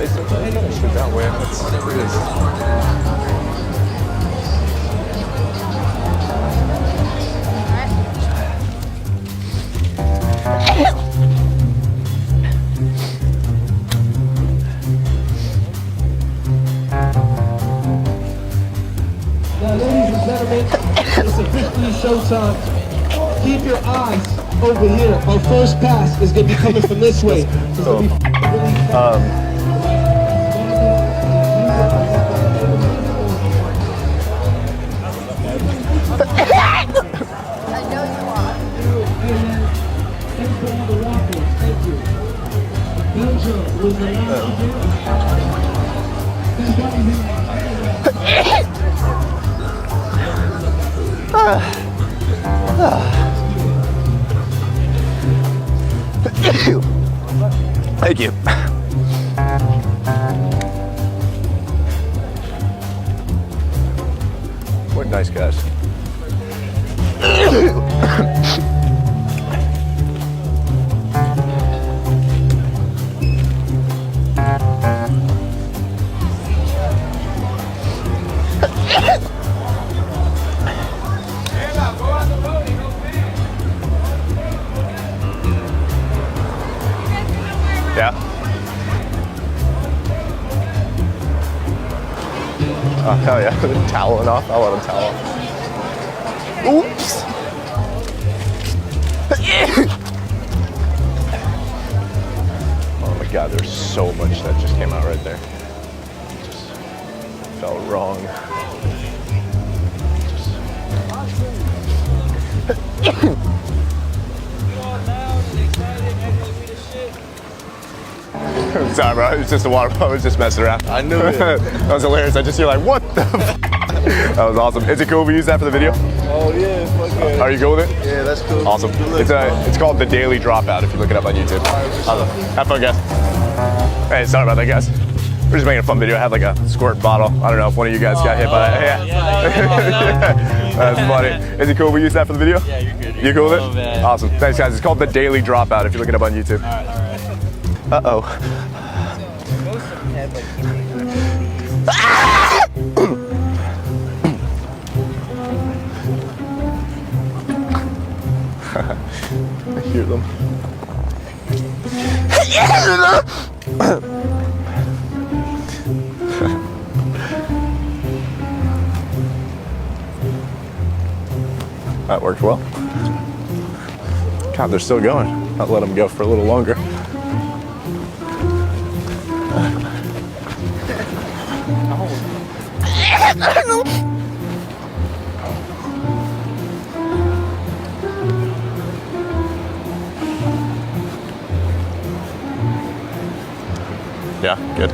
It's finished that way. Let's do this. Now, ladies and gentlemen, it's officially showtime. Keep your eyes over here. Our first pass is going to be coming from this way. It's going to be really fast. I know you are. Thanks for all the waffles. Thank you. Belgium was the Thank you. What nice guys. Yeah. Oh, hell yeah. Toweling off. I'll let him towel off. Oops. Oh my God, there's so much that just came out right there. It just felt wrong. Sorry, bro. It was just a water pump. I was just messing around. I knew it. That was hilarious. I just hear like, what the f? That was awesome. Is it cool if we use that for the video? Oh yeah, fuck yeah. Are you cool with it? Yeah, that's cool. Awesome. It's called The Daily Dropout if you look it up on YouTube. Awesome. Have fun, guys. Hey, sorry about that, guys. We're just making a fun video. I had like a squirt bottle. I don't know if one of you guys got hit by that. Yeah. That's funny. Is it cool if we use that for the video? Yeah, you're good. You cool with it? Awesome. Thanks, guys. It's called The Daily Dropout if you look it up on YouTube. All right. Uh-oh. I hear them. That worked well. God, they're still going. I'll let them go for a little longer. Yeah, good.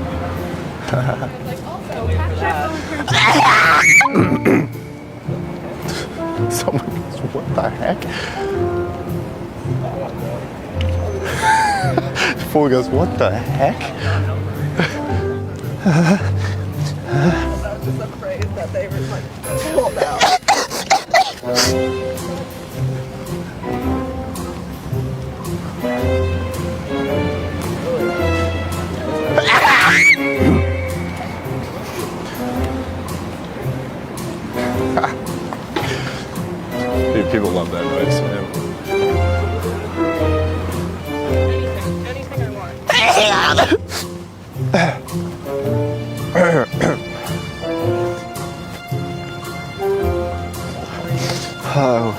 Someone goes, what the heck? Fool goes, what the heck? I was just afraid that they were like pulled out. Dude, people love that noise. Anything I want. Oh.